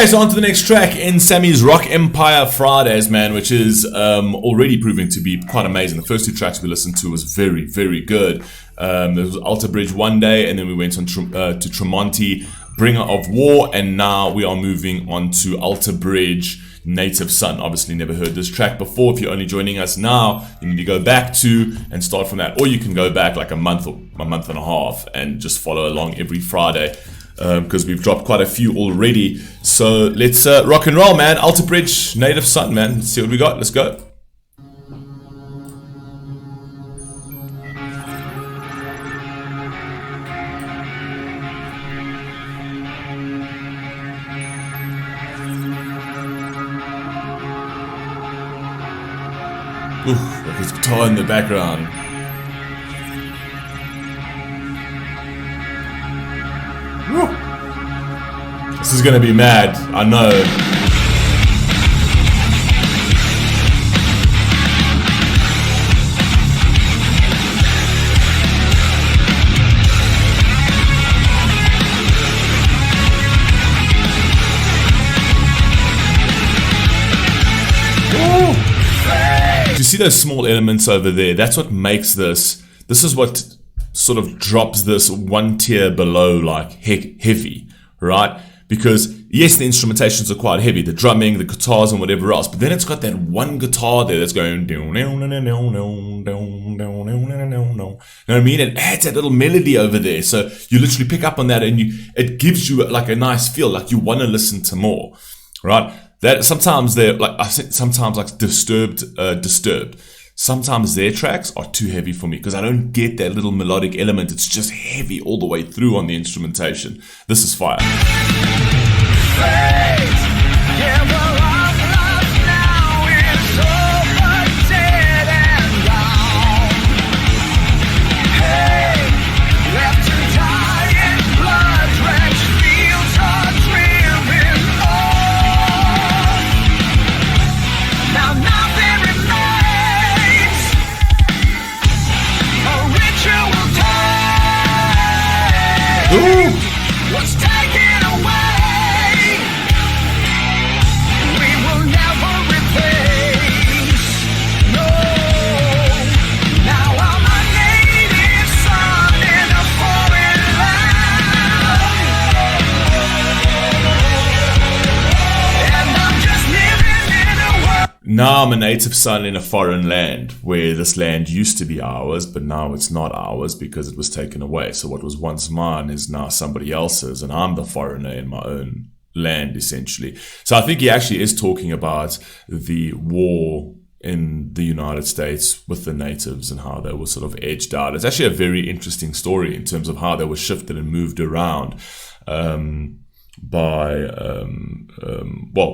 Okay, so on to the next track in Sammy's Rock Empire Fridays, man, which is already proving to be quite amazing. The first two tracks we listened to was very, very good. There was Alter Bridge one day, and then we went on to Tremonti, Bringer of War, and now we are moving on to Alter Bridge, Native Son. Obviously never heard this track before. If you're only joining us now, you need to go back to and start from that, or you can go back like a month or a month and a half and just follow along every Friday, because we've dropped quite a few already. So let's rock and roll, man. Alter Bridge, Native Son, man. Let's see what we got. Let's go. Ooh, look, his guitar in the background. Woo. This is gonna be mad, I know. You see those small elements over there? That's what makes this. This is what sort of drops this one tier below, like heavy, right? Because yes, the instrumentations are quite heavy, the drumming, the guitars, and whatever else. But then it's got that one guitar there that's going. You know what I mean? It adds that little melody over there. So you literally pick up on that, and it gives you like a nice feel, like you want to listen to more, right? That sometimes they're like, I think sometimes like Disturbed. Sometimes their tracks are too heavy for me because I don't get that little melodic element. It's just heavy all the way through on the instrumentation. This is fire. What's taken away, we will never replace. No, now I'm a native son in a foreign land, and I'm just living in a world. Now I'm a native son in a foreign land, where this land used to be ours, but now it's not ours because it was taken away. So what was once mine is now somebody else's, and I'm the foreigner in my own land, essentially. So I think he actually is talking about the war in the United States with the natives and how they were sort of edged out. It's actually a very interesting story in terms of how they were shifted and moved around by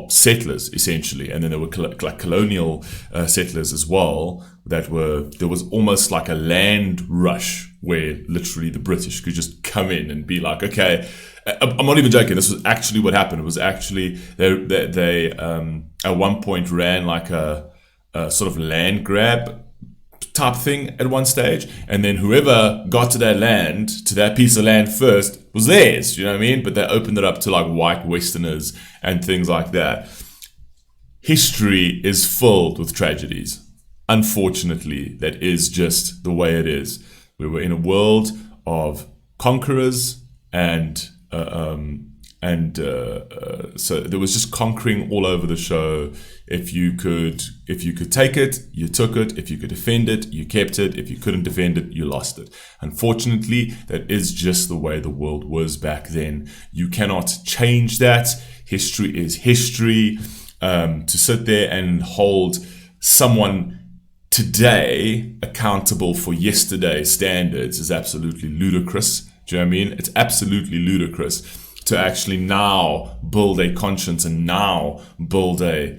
settlers, essentially, and then there were like colonial settlers as well. There was almost like a land rush where literally the British could just come in and be like, okay, I'm not even joking. This was actually what happened. It was actually they at one point ran like a sort of land grab type thing at one stage, and then whoever got to that piece of land first was theirs, you know what I mean? But they opened it up to like white Westerners and things like that. History is filled with tragedies. Unfortunately, that is just the way it is. We were in a world of conquerors so there was just conquering all over the show. If you could take it, you took it. If you could defend it, you kept it. If you couldn't defend it, you lost it. Unfortunately, that is just the way the world was back then. You cannot change that. History is history. To sit there and hold someone today accountable for yesterday's standards is absolutely ludicrous. Do you know what I mean? It's absolutely ludicrous to actually now build a conscience and now build a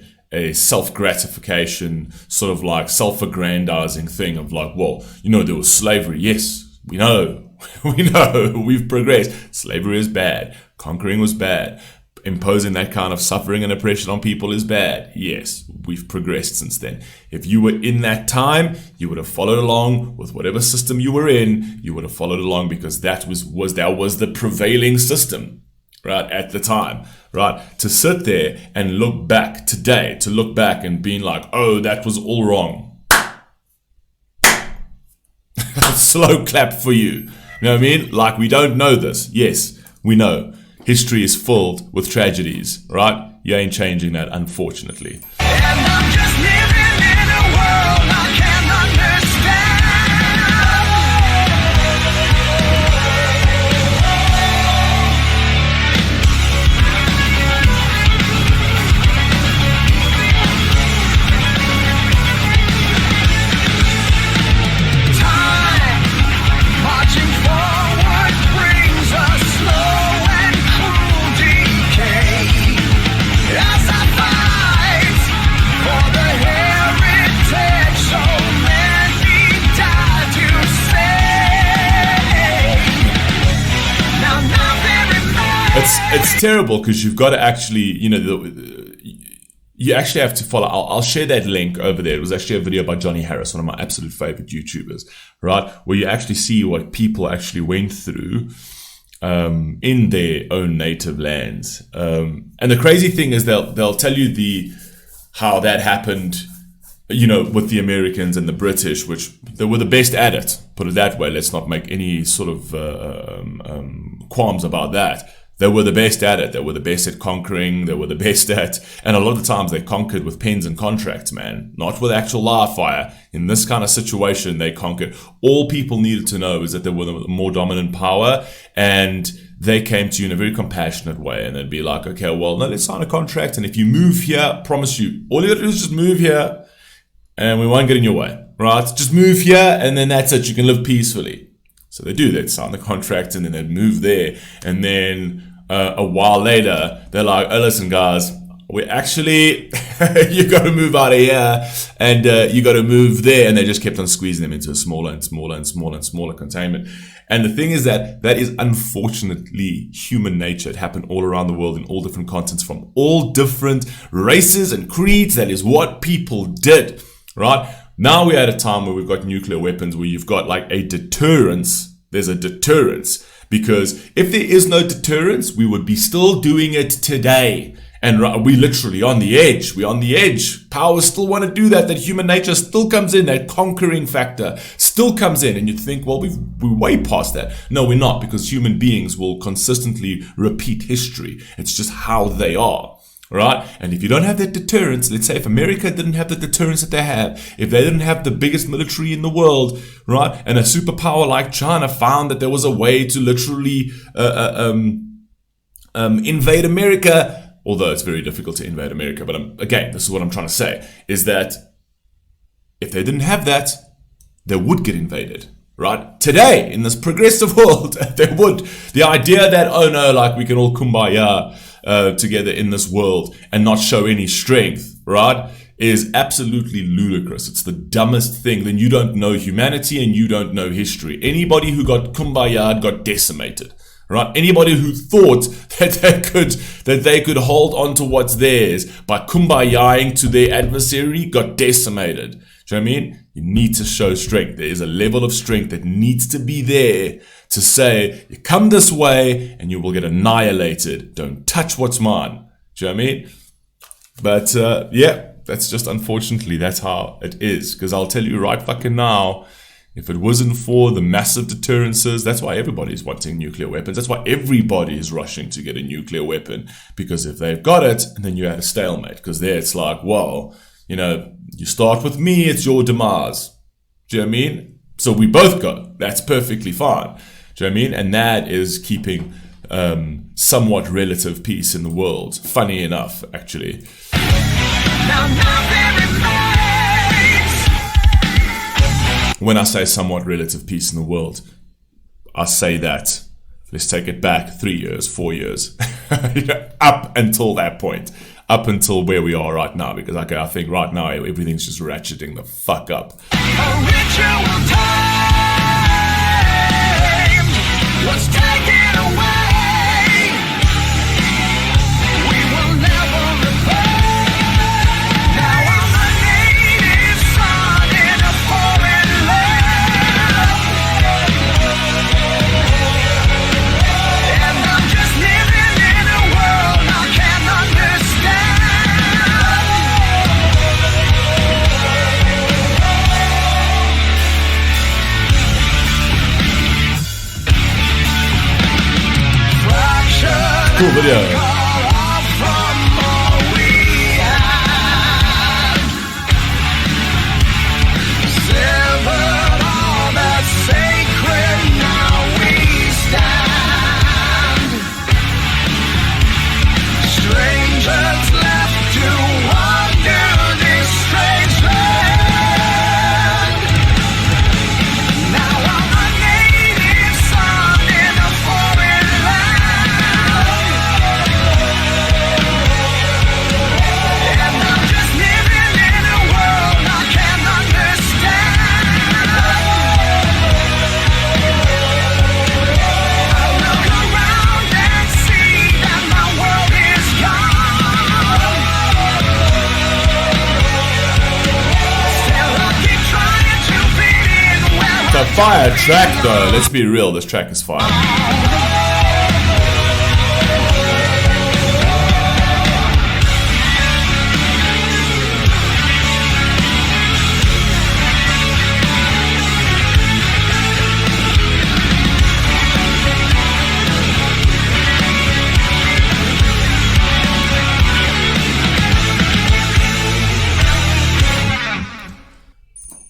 self-gratification, sort of like self-aggrandizing thing of like, well, you know, there was slavery. Yes, we know. We know. We've progressed. Slavery is bad. Conquering was bad. Imposing that kind of suffering and oppression on people is bad. Yes, we've progressed since then. If you were in that time, you would have followed along with whatever system you were in. You would have followed along because that was the prevailing system. right, at the time, right, to sit there and look back today, to look back and being like, oh, that was all wrong. Slow clap for you. You know what I mean? Like, we don't know this. Yes, we know. History is filled with tragedies, right? You ain't changing that, unfortunately. And I'm just living in a world I can't understand. Time marching forward brings a slow and cruel decay. As I fight for the heritage so many died to save. Now nothing remains. It's terrible because you've got to actually, you know, you actually have to follow. I'll share that link over there. It was actually a video by Johnny Harris, one of my absolute favorite YouTubers, right? Where you actually see what people actually went through in their own native lands. And the crazy thing is they'll tell you how that happened, you know, with the Americans and the British, which they were the best at it. Put it that way. Let's not make any sort of qualms about that. They were the best at it. They were the best at conquering. They were the best at, and a lot of times they conquered with pens and contracts, man, not with actual live fire. In this kind of situation, they conquered. All people needed to know is that they were the more dominant power, and they came to you in a very compassionate way, and they'd be like, okay, well, no, let's sign a contract, and if you move here, I promise you, all you gotta do is just move here, and we won't get in your way, right? Just move here, and then that's it. You can live peacefully. So they do. They'd sign the contract, and then they'd move there, and then a while later, they're like, oh, listen, guys, we actually, you got to move out of here, and you got to move there, and they just kept on squeezing them into a smaller and smaller and smaller and smaller containment. And the thing is that is unfortunately human nature. It happened all around the world in all different continents from all different races and creeds. That is what people did, right? Now we're at a time where we've got nuclear weapons, where you've got like a deterrence. There's a deterrence, because if there is no deterrence, we would be still doing it today. And we literally on the edge. We're on the edge. Powers still want to do that. That human nature still comes in. That conquering factor still comes in. And you think, well, we're way past that. No, we're not, because human beings will consistently repeat history. It's just how they are. Right? And if you don't have that deterrence, let's say if America didn't have the deterrence that they have, if they didn't have the biggest military in the world, right? And a superpower like China found that there was a way to literally invade America, although it's very difficult to invade America. But again, this is what I'm trying to say, is that if they didn't have that, they would get invaded. Right? Today, in this progressive world, they would. The idea that, oh no, like we can all kumbaya together in this world and not show any strength, right, is absolutely ludicrous. It's the dumbest thing. Then you don't know humanity and you don't know history. Anybody who got kumbaya got decimated, right? Anybody who thought that they could hold on to what's theirs by kumbayaing to their adversary got decimated. Do you know what I mean? You need to show strength. There is a level of strength that needs to be there to say, you come this way and you will get annihilated. Don't touch what's mine. Do you know what I mean? But yeah, that's just, unfortunately, that's how it is. Because I'll tell you right fucking now, if it wasn't for the massive deterrences, that's why everybody's wanting nuclear weapons. That's why everybody is rushing to get a nuclear weapon. Because if they've got it, and then you're at a stalemate. Because there it's like, well, you know, you start with me, it's your demise. Do you know what I mean? So we both go. That's perfectly fine. Do you know what I mean? And that is keeping somewhat relative peace in the world. Funny enough, actually. Now nothing remains. When I say somewhat relative peace in the world, I say that, let's take it back 3 years, 4 years, you know, up until that point. Up until where we are right now, because okay, I think right now everything's just ratcheting the fuck up. A ritual time was taken away. We will never repay. Now I'm a native son in a foreign land, and I'm just living in cool video. Fire track though, let's be real, this track is fire.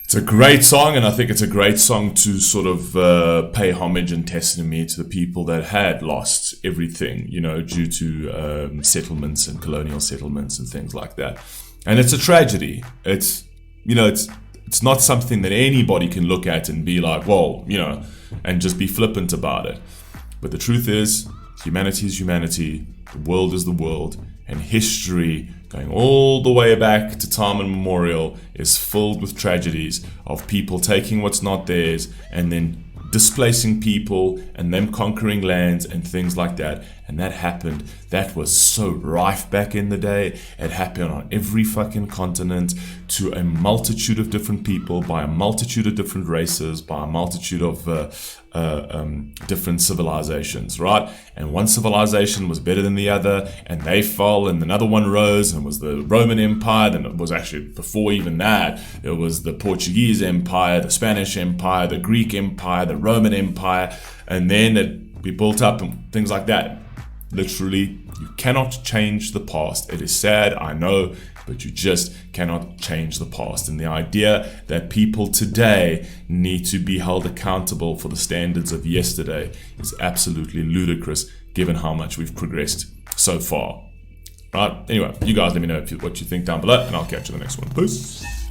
It's a great song, and I think it's a great song to sort of pay homage and testimony to the people that had lost everything, you know, due to settlements and colonial settlements and things like that. And it's a tragedy. It's, you know, it's not something that anybody can look at and be like, well, you know, and just be flippant about it. But the truth is, humanity is humanity, the world is the world, and history, going all the way back to time immemorial, is filled with tragedies of people taking what's not theirs and then displacing people and them conquering lands and things like that. And that happened. That was so rife back in the day. It happened on every fucking continent to a multitude of different people, by a multitude of different races, by a multitude of different civilizations, right? And one civilization was better than the other, and they fell, and another one rose, and it was the Roman Empire. Then it was actually, before even that, it was the Portuguese Empire, the Spanish Empire, the Greek Empire, the Roman Empire, and then it be built up and things like that. Literally, you cannot change the past. It is sad, I know, but you just cannot change the past. And the idea that people today need to be held accountable for the standards of yesterday is absolutely ludicrous, given how much we've progressed so far. Right? Anyway, you guys let me know what you think down below, and I'll catch you in the next one. Peace.